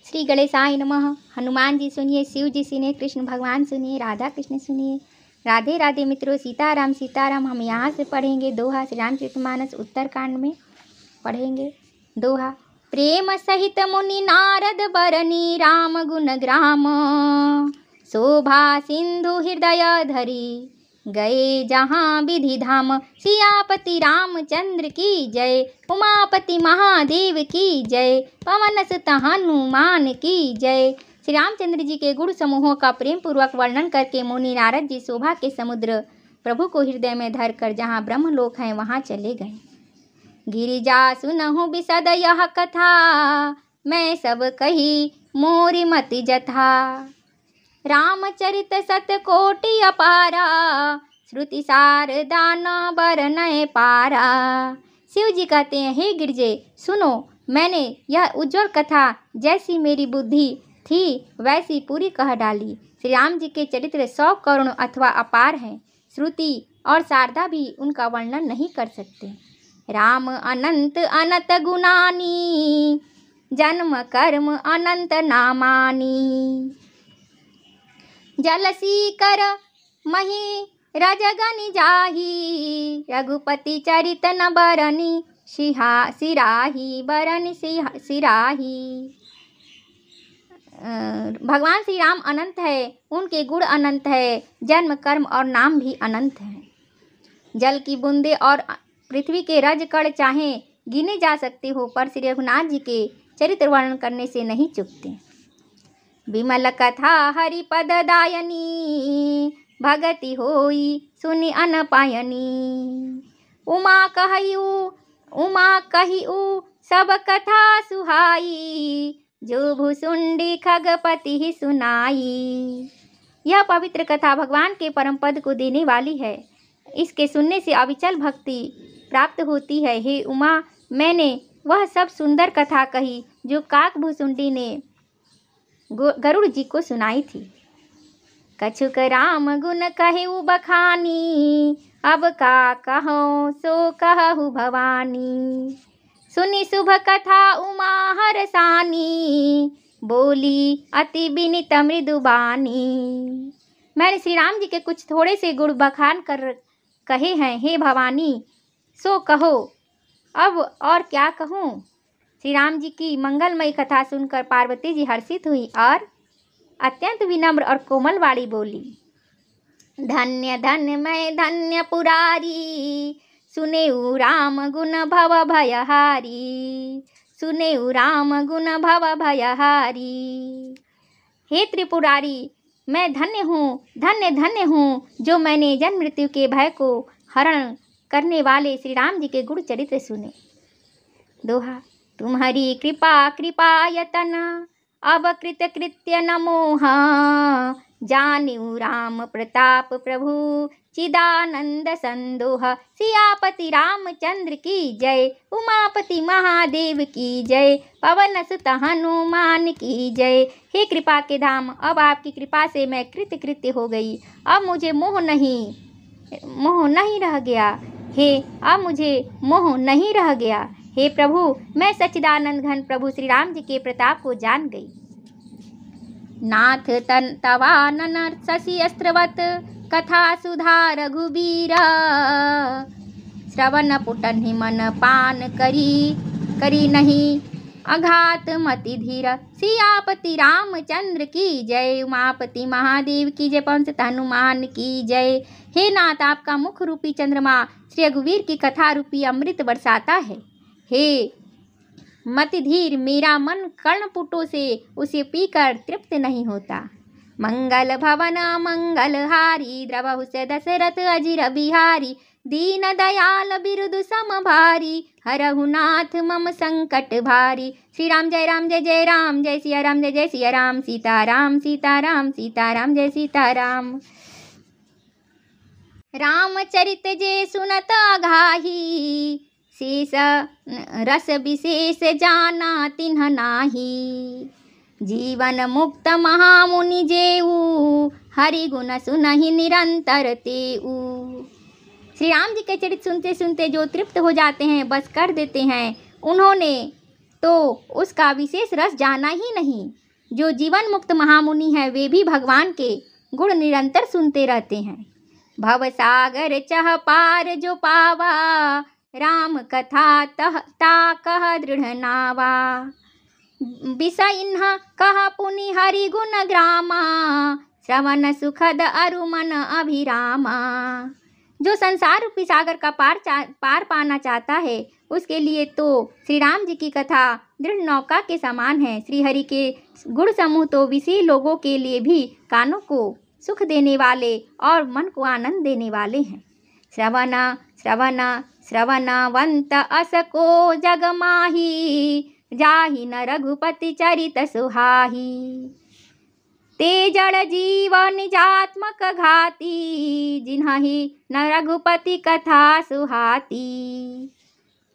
श्री गणेशाय नमः। हनुमान जी सुनिए, शिव जी सुनिए, कृष्ण भगवान सुनिए, राधा कृष्ण सुनिए। राधे राधे मित्रों, सीताराम सीताराम। हम यहाँ से पढ़ेंगे दोहा। श्री रामचरितमानस उत्तरकांड में पढ़ेंगे दोहा। प्रेम सहित मुनि नारद बरनी राम गुण ग्राम, शोभा सिंधु हृदय धरी गए जहाँ विधि धाम। सियापति रामचंद्र की जय, उमापति महादेव की जय, पवन सुत हनुमान की जय। श्री रामचंद्र जी के गुण समूहों का प्रेम पूर्वक वर्णन करके मुनि नारद जी शोभा के समुद्र प्रभु को हृदय में धरकर जहाँ ब्रह्मलोक है वहाँ चले गए। गिरिजा सुनहु बिसद यह कथा, मैं सब कही मोरि मति जथा। रामचरित सत कोटि अपारा, श्रुति सार दाना बरनय पारा। शिव जी कहते हैं, हे गिरजे सुनो, मैंने यह उज्जवल कथा जैसी मेरी बुद्धि थी वैसी पूरी कह डाली। श्री राम जी के चरित्र 100 करुण अथवा अपार हैं। श्रुति और शारदा भी उनका वर्णन नहीं कर सकते। राम अनंत अनंत गुणानी, जन्म कर्म अनंत नामानी। जलसी कर मही रजगनि जाही, रघुपति चरित न बरनी सिराही बरनी सिराही। भगवान श्री राम अनंत है, उनके गुण अनंत है, जन्म कर्म और नाम भी अनंत है। जल की बूंदे और पृथ्वी के रज कण चाहे गिने जा सकते हो, पर श्री रघुनाथ जी के चरित्र वर्णन करने से नहीं चूकते। विमल कथा हरिपद दायनी, भगति होई सुनि अनपायनी। उमा कहिऊ सब कथा सुहाई, जो भुसुंडी खगपति ही सुनाई। यह पवित्र कथा भगवान के परम पद को देने वाली है। इसके सुनने से अविचल भक्ति प्राप्त होती है। हे उमा, मैंने वह सब सुंदर कथा कही जो काक भुसुंडी ने गरुड़ जी को सुनाई थी। कछुक राम गुण कहु बखानी, अब का कहो सो कहु भवानी। सुनी शुभ कथा उमा हरसानी, बोली अति विनित मृदुबानी। मैंने श्री राम जी के कुछ थोड़े से गुण बखान कर कहे हैं। हे भवानी, सो कहो, अब और क्या कहूँ। श्री राम जी की मंगलमयी कथा सुनकर पार्वती जी हर्षित हुई और अत्यंत विनम्र और कोमल वाणी बोली। धन्य धन्य मैं धन्य पुरारी, सुनेउ राम गुण भव भयहारी। सुनेउ राम गुण भव भयहारी। हे त्रिपुरारी, मैं धन्य हूँ, धन्य धन्य हूँ, जो मैंने जन्म मृत्यु के भय को हरण करने वाले श्री राम जी के गुण चरित्र सुने। दोहा। तुम्हारी कृपा कृपायतन, अब कृत कृत्य न मोह। जानिउ राम प्रताप प्रभु, चिदानंद संदोह। सियापति रामचंद्र की जय, उमापति महादेव की जय, पवन सुत हनुमान की जय। हे कृपा के धाम, अब आपकी कृपा से मैं कृत कृत्य हो गई। अब मुझे मोह नहीं रह गया। अब मुझे मोह नहीं रह गया। हे प्रभु, मैं सच्चिदानंद घन प्रभु श्री राम जी के प्रताप को जान गई। नाथ तन तवानन शशि अस्त्रवत, कथा सुधा रघुबीरा। श्रवण पुटन ही मन पान करी नहीं, अघात मति धीर। सियापति रामचंद्र की जय, उमापति महादेव की जय, पवन सुत हनुमान की जय। हे नाथ, आपका मुख रूपी चंद्रमा श्री रघुवीर की कथा रूपी अमृत बरसाता है। हे मतिधीर, मेरा मन कर्णपुटों से उसे पीकर तृप्त नहीं होता। मंगल भवन मंगलहारी, द्रवहु से दशरथ अजिर बिहारी। दीन दयाल बिरुदु समभारी, हरहु नाथ मम संकट भारी। श्री राम जय राम जय जय राम, जय सिया राम जय जय सिया राम। सीताराम सीताराम सीताराम जय सीताराम। रामचरित जे सुनत अघाही, शेष रस विशेष जाना तिन्ह नाही। जीवन मुक्त महामुनि जेऊ, हरि गुण सुनहि निरंतर तेऊ। श्री राम जी के चरित्र सुनते सुनते जो तृप्त हो जाते हैं, बस कर देते हैं, उन्होंने तो उसका विशेष रस जाना ही नहीं। जो जीवन मुक्त महामुनि है वे भी भगवान के गुण निरंतर सुनते रहते हैं। भव सागर चह पार जो पावा, राम कथा ता कह दृढ़ नावा। बिसइन्ह कह पुनि हरि गुण ग्रामा, श्रवण सुखद अरु मन अभिरामा। जो संसार रूपी सागर का पार पाना चाहता है उसके लिए तो श्री राम जी की कथा दृढ़ नौका के समान है। श्री हरि के गुण समूह तो विषयी लोगों के लिए भी कानों को सुख देने वाले और मन को आनंद देने वाले हैं। श्रवण श्रवण श्रवणवंत अस को जग माही, जाहि न रघुपति चरित सुहाही। ते जड़ जीव निजात्मक घाती, जिन्हि न रघुपति कथा सुहाती।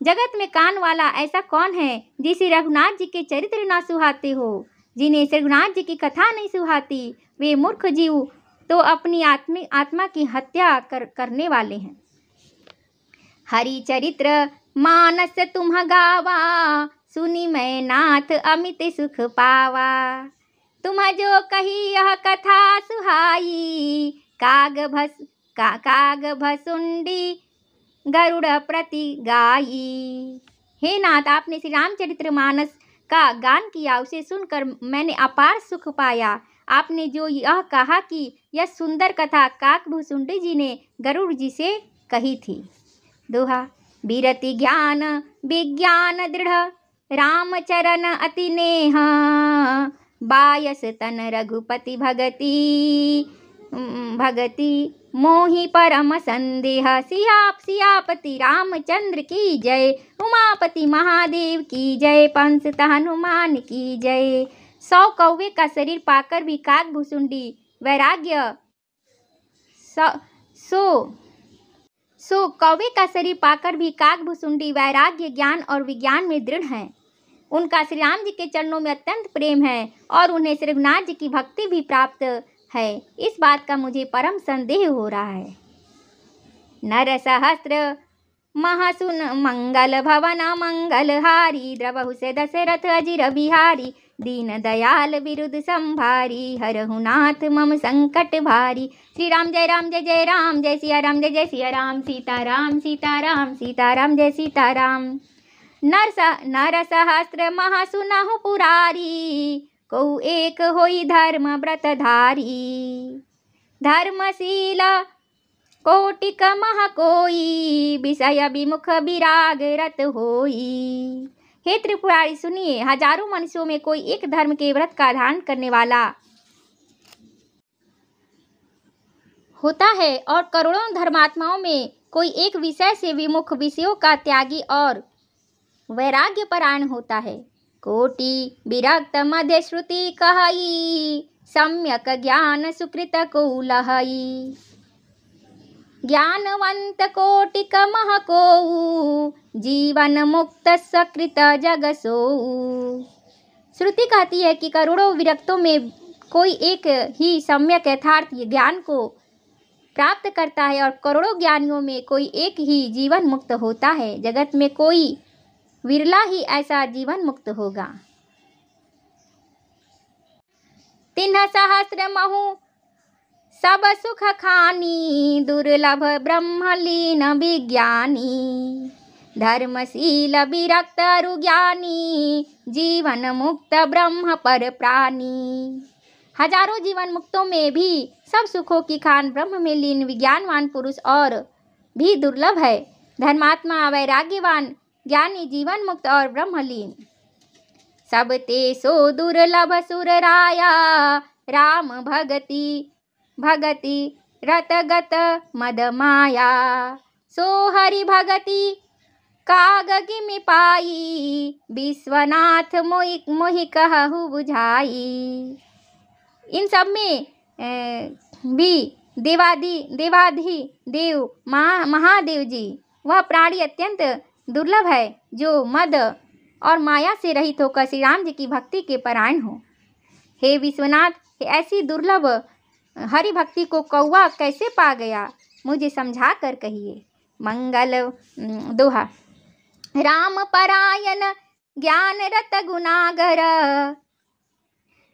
जगत में कान वाला ऐसा कौन है जिसे रघुनाथ जी के चरित्र ना सुहाते हो। जिन्हें रघुनाथ जी की कथा नहीं सुहाती वे मूर्ख जीव तो अपनी आत्मा की हत्या करने वाले हैं। हरि चरित्र मानस तुम गावा, सुनी मैं नाथ अमित सुख पावा। तुम जो कही यह कथा सुहाई, काग भसुंडी गरुड़ प्रति गाई। हे नाथ, आपने श्री रामचरित्र मानस का गान किया, उसे सुनकर मैंने अपार सुख पाया। आपने जो यह कहा कि यह सुंदर कथा काकभूषुंडी जी ने गरुड़ जी से कही थी। दोहा। बिरति ज्ञान विज्ञान दृढ़, रामचरण अति नेह। बायस तन रघुपति भगति, मोहि परम संदेह। सियापति रामचंद्र की जय, उमापति महादेव की जय, पंच हनुमान की जय। 100 कौवे का शरीर पाकर भी काकभूषुंडी वैराग्य सो कौवे का शरीर पाकर भी काकभूषुंडी वैराग्य ज्ञान और विज्ञान में दृढ़ हैं। उनका श्री राम जी के चरणों में अत्यंत प्रेम है और उन्हें श्री रघुनाथ जी की भक्ति भी प्राप्त है। इस बात का मुझे परम संदेह हो रहा है। नर सहस्त्र महासुन मंगल भवन मंगलहारी, द्रवहु से दशरथ अजिर बिहारी। दीन दयाल बिरुद संभारी, हरहु नाथ मम संकट भारी। श्री राम जय राम जय सिया राम जय सिया राम। सीताराम सीताराम सीताराम जय सीताराम। नर सहस्त्र महासुनहु पुरारी, को एक होई धर्म व्रतधारी। धर्मशील कोटिक मह कोई, विषय विमुख विराग रत होई। हे त्रिपुरारी सुनिए, हजारों मनुष्यों में कोई एक धर्म के व्रत का धारण करने वाला होता है और करोड़ों धर्मात्माओं में कोई एक विषय से विमुख, विषयों का त्यागी और वैराग्य परायण होता है। कोटि विरक्त मध्य श्रुति कहई, सम्यक ज्ञान सुकृत को लहई। ज्ञानवंत कोटिक मह कोउ, जीवन मुक्त सकृत जग सोउ। श्रुति कहती है कि करोड़ों विरक्तों में कोई एक ही सम्यक यथार्थ ज्ञान को प्राप्त करता है और करोड़ों ज्ञानियों में कोई एक ही जीवन मुक्त होता है। जगत में कोई विरला ही ऐसा जीवन मुक्त होगा। 3 सहस्त्र महु सब सुख खानी, दुर्लभ ब्रह्मलीन विज्ञानी। धर्मशील विरक्त अरु ज्ञानी, जीवन मुक्त ब्रह्म पर प्राणी। हजारों जीवन मुक्तों में भी सब सुखों की खान ब्रह्म में लीन विज्ञानवान पुरुष और भी दुर्लभ है। धर्मात्मा वैराग्यवान ज्ञानी जीवन मुक्त और ब्रह्मलीन। सब ते सो दुर्लभ सुर राया, राम भगति रतगत मद माया। सो हरि भगति काग किमि पाई, विश्वनाथ मोहि कहु बुझाई। इन सब में भी देवाधि देव महादेव जी वह प्राणी अत्यंत दुर्लभ है जो मद और माया से रहित होकर श्री राम जी की भक्ति के परायण हो। हे विश्वनाथ, ऐसी दुर्लभ हरि भक्ति को कौवा कैसे पा गया, मुझे समझा कर कहिए। मंगल दोहा। राम परायण ज्ञान रत गुनागर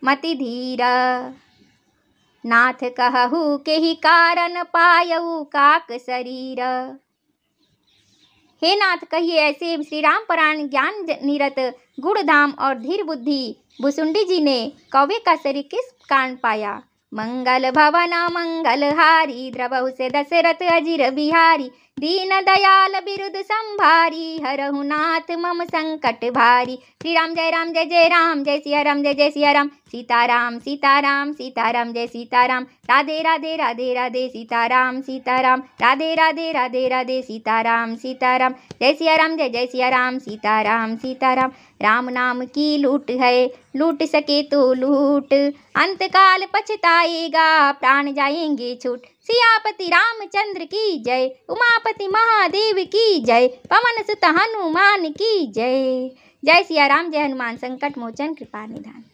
मति धीर। नाथ कहहु के ही कारण पायऊ काक शरीर। हे नाथ, कहिए ऐसे श्री राम परायण ज्ञान निरत गुणधाम और धीर बुद्धि भुसुंडी जी ने कौवे का शरीर किस कारण पाया। मंगल भवन मंगल हारी द्रवहु से दशरथ अजिर बिहारी। दीन दयाल बिरुद संभारी हरहु नाथ मम संकट भारी। श्री राम जय जय राम, जय सिया राम जय जय सिया राम। सीताराम सीताराम सीताराम जय सीताराम। राधे राधे राधे राधे सीताराम सीताराम। राधे राधे राधे राधे सीताराम सीताराम। जय सिया राम जय जय सिया राम। सीताराम सीताराम। राम नाम की लूट है, लूट सके तो लूट, अंतकाल पछताएगा प्राण जाएंगे छूट। सियापति रामचंद्र की जय, उमापति महादेव की जय, पवन सुत हनुमान की जय। जय सिया राम, जय हनुमान संकट मोचन कृपा निधान।